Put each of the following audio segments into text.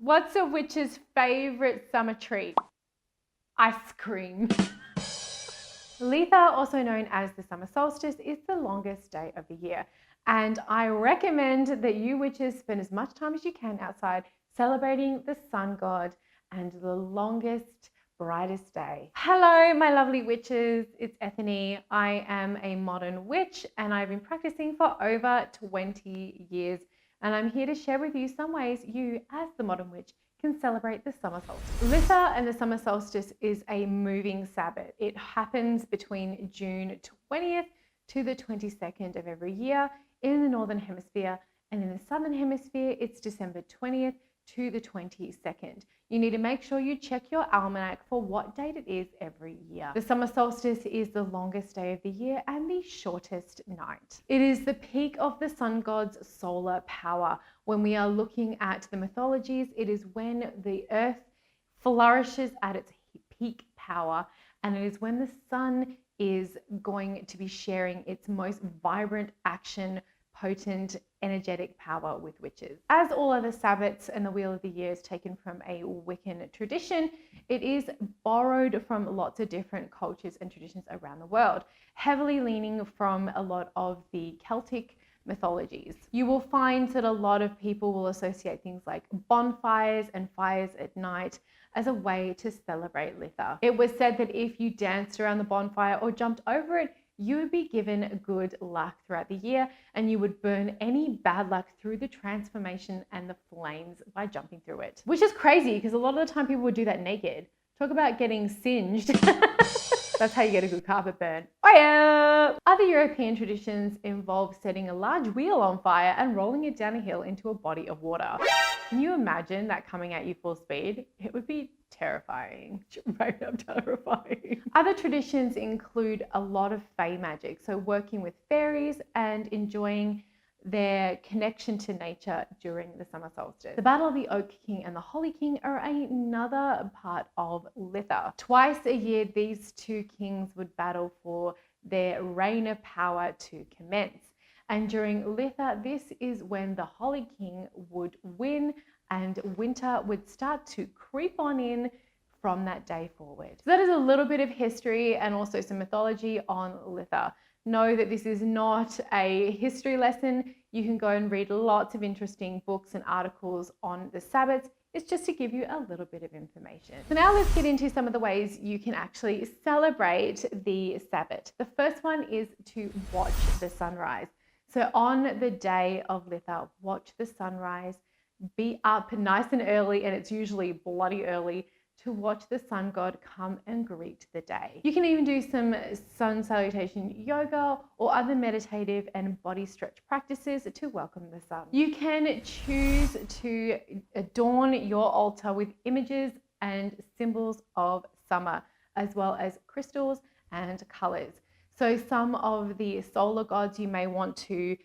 What's a witch's favorite summer treat? Ice cream. Litha, also known as the summer solstice, is the longest day of the year. And I recommend that you witches spend as much time as you can outside celebrating the sun god and the longest, brightest day. Hello, my lovely witches. It's Ethony. I am a modern witch and I've been practicing for over 20 years. And I'm here to share with you some ways you, as the modern witch, can celebrate the summer solstice. Litha and the summer solstice is a moving Sabbath. It happens between June 20th to the 22nd of every year in the Northern Hemisphere, and in the Southern Hemisphere, it's December 20th to the 22nd. You need to make sure you check your almanac for what date it is every year. The summer solstice is the longest day of the year and the shortest night. It is the peak of the sun god's solar power. When we are looking at the mythologies, it is when the earth flourishes at its peak power, and it is when the sun is going to be sharing its most vibrant action, potent, energetic power with witches. As all other Sabbats and the Wheel of the Year is taken from a Wiccan tradition, it is borrowed from lots of different cultures and traditions around the world, heavily leaning from a lot of the Celtic mythologies. You will find that a lot of people will associate things like bonfires and fires at night as a way to celebrate Litha. It was said that if you danced around the bonfire or jumped over it, you would be given good luck throughout the year, and you would burn any bad luck through the transformation and the flames by jumping through it. Which is crazy because a lot of the time people would do that naked. Talk about getting singed. That's how you get a good carpet burn. Oh yeah! Other European traditions involve setting a large wheel on fire and rolling it down a hill into a body of water. Can you imagine that coming at you full speed? It would be terrifying. Right up terrifying. Other traditions include a lot of fae magic, so working with fairies and enjoying their connection to nature during the summer solstice. The Battle of the Oak King and the Holly King are another part of Litha. Twice a year, these two kings would battle for their reign of power to commence. And during Litha, this is when the Holly King would win and winter would start to creep on in from that day forward. So that is a little bit of history and also some mythology on Litha. Know that this is not a history lesson. You can go and read lots of interesting books and articles on the Sabbats. It's just to give you a little bit of information. So now let's get into some of the ways you can actually celebrate the Sabbat. The first one is to watch the sunrise. So on the day of Litha, watch the sunrise, be up nice and early, and it's usually bloody early, to watch the sun god come and greet the day. You can even do some sun salutation yoga or other meditative and body stretch practices to welcome the sun. You can choose to adorn your altar with images and symbols of summer, as well as crystals and colors. So some of the solar gods you may want to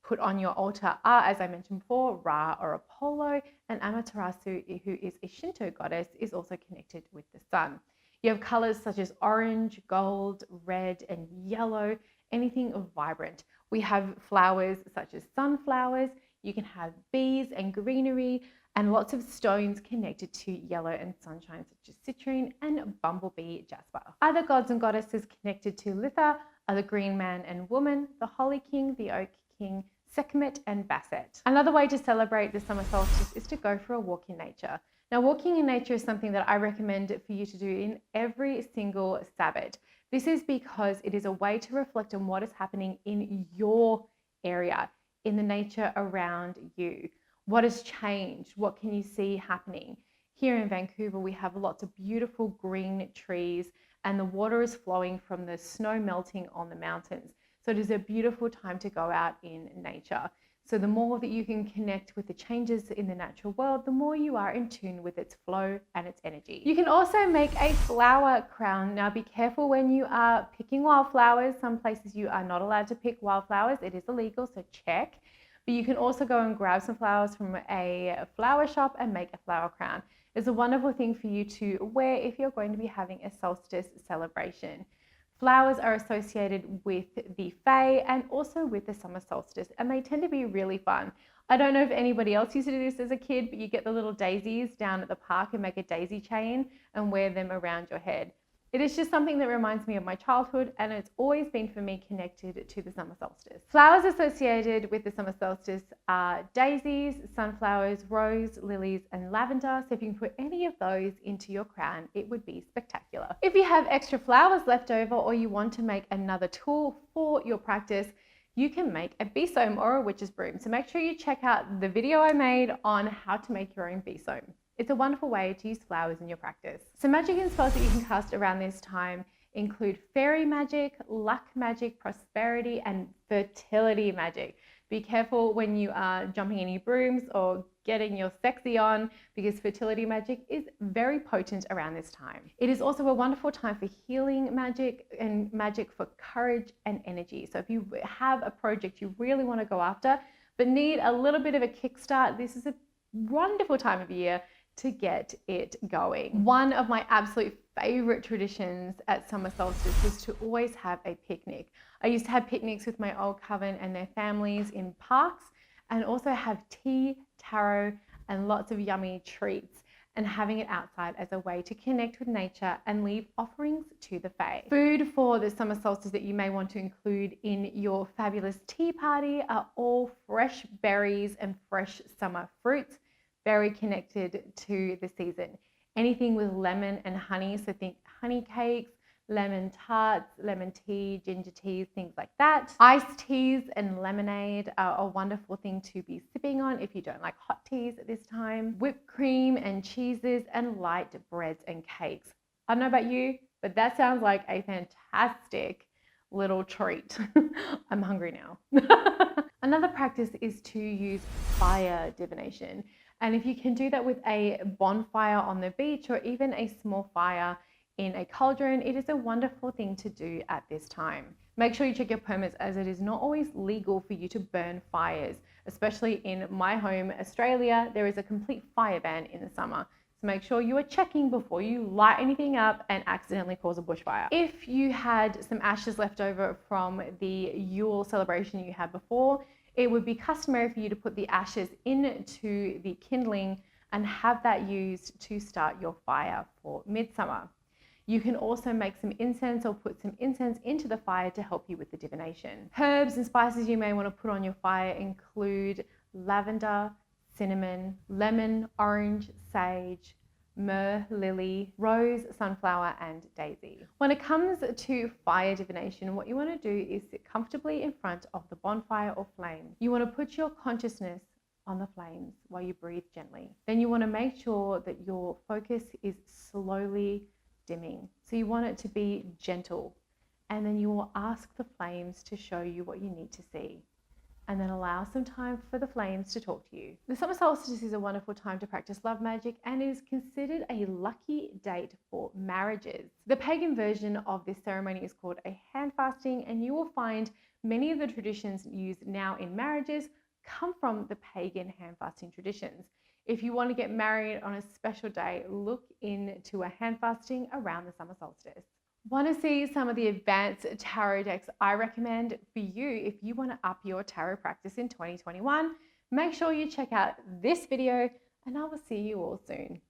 put on your altar are, as I mentioned before, Ra or Apollo, and Amaterasu, who is a Shinto goddess, is also connected with the sun. You have colors such as orange, gold, red, and yellow, anything vibrant. We have flowers such as sunflowers. You can have bees and greenery, and lots of stones connected to yellow and sunshine, such as citrine and bumblebee jasper. Other gods and goddesses connected to Litha are the Green Man and Woman, the Holly King, the Oak King, Sekhmet, and Basset. Another way to celebrate the summer solstice is to go for a walk in nature. Now, walking in nature is something that I recommend for you to do in every single Sabbat. This is because it is a way to reflect on what is happening in your area, in the nature around you. What has changed? What can you see happening? Here in Vancouver, we have lots of beautiful green trees, and the water is flowing from the snow melting on the mountains. So it is a beautiful time to go out in nature. So the more that you can connect with the changes in the natural world, the more you are in tune with its flow and its energy. You can also make a flower crown. Now be careful when you are picking wildflowers. Some places you are not allowed to pick wildflowers. It is illegal, so check. But you can also go and grab some flowers from a flower shop and make a flower crown. It's a wonderful thing for you to wear if you're going to be having a solstice celebration. Flowers are associated with the Fae and also with the summer solstice, and they tend to be really fun. I don't know if anybody else used to do this as a kid, but you get the little daisies down at the park and make a daisy chain and wear them around your head. It is just something that reminds me of my childhood, and it's always been for me connected to the summer solstice. Flowers associated with the summer solstice are daisies, sunflowers, rose, lilies, and lavender. So if you can put any of those into your crown, it would be spectacular. If you have extra flowers left over or you want to make another tool for your practice, you can make a besom or a witch's broom. So make sure you check out the video I made on how to make your own besom. It's a wonderful way to use flowers in your practice. So magic and spells that you can cast around this time include fairy magic, luck magic, prosperity, and fertility magic. Be careful when you are jumping any brooms or getting your sexy on, because fertility magic is very potent around this time. It is also a wonderful time for healing magic and magic for courage and energy. So if you have a project you really want to go after, but need a little bit of a kickstart, this is a wonderful time of year to get it going. One of my absolute favorite traditions at summer solstice was to always have a picnic. I used to have picnics with my old coven and their families in parks, and also have tea, taro, and lots of yummy treats, and having it outside as a way to connect with nature and leave offerings to the fae. Food for the summer solstice that you may want to include in your fabulous tea party are all fresh berries and fresh summer fruits, very connected to the season. Anything with lemon and honey, so think honey cakes, lemon tarts, lemon tea, ginger teas, things like that. Iced teas and lemonade are a wonderful thing to be sipping on if you don't like hot teas at this time. Whipped cream and cheeses and light breads and cakes. I don't know about you, but that sounds like a fantastic little treat. I'm hungry now. Another practice is to use fire divination. And if you can do that with a bonfire on the beach or even a small fire in a cauldron, it is a wonderful thing to do at this time. Make sure you check your permits, as it is not always legal for you to burn fires. Especially in my home, Australia, there is a complete fire ban in the summer. So make sure you are checking before you light anything up and accidentally cause a bushfire. If you had some ashes left over from the Yule celebration you had before, it would be customary for you to put the ashes into the kindling and have that used to start your fire for midsummer. You can also make some incense or put some incense into the fire to help you with the divination. Herbs and spices you may want to put on your fire include lavender, cinnamon, lemon, orange, sage, myrrh, lily, rose, sunflower, and daisy. When it comes to fire divination, what you want to do is sit comfortably in front of the bonfire or flame. You want to put your consciousness on the flames while you breathe gently. Then you want to make sure that your focus is slowly dimming. So you want it to be gentle. And then you will ask the flames to show you what you need to see. And then allow some time for the flames to talk to you. The summer solstice is a wonderful time to practice love magic and is considered a lucky date for marriages. The pagan version of this ceremony is called a handfasting, and you will find many of the traditions used now in marriages come from the pagan handfasting traditions. If you want to get married on a special day, look into a handfasting around the summer solstice. Want to see some of the advanced tarot decks I recommend for you if you want to up your tarot practice in 2021? Make sure you check out this video, and I will see you all soon.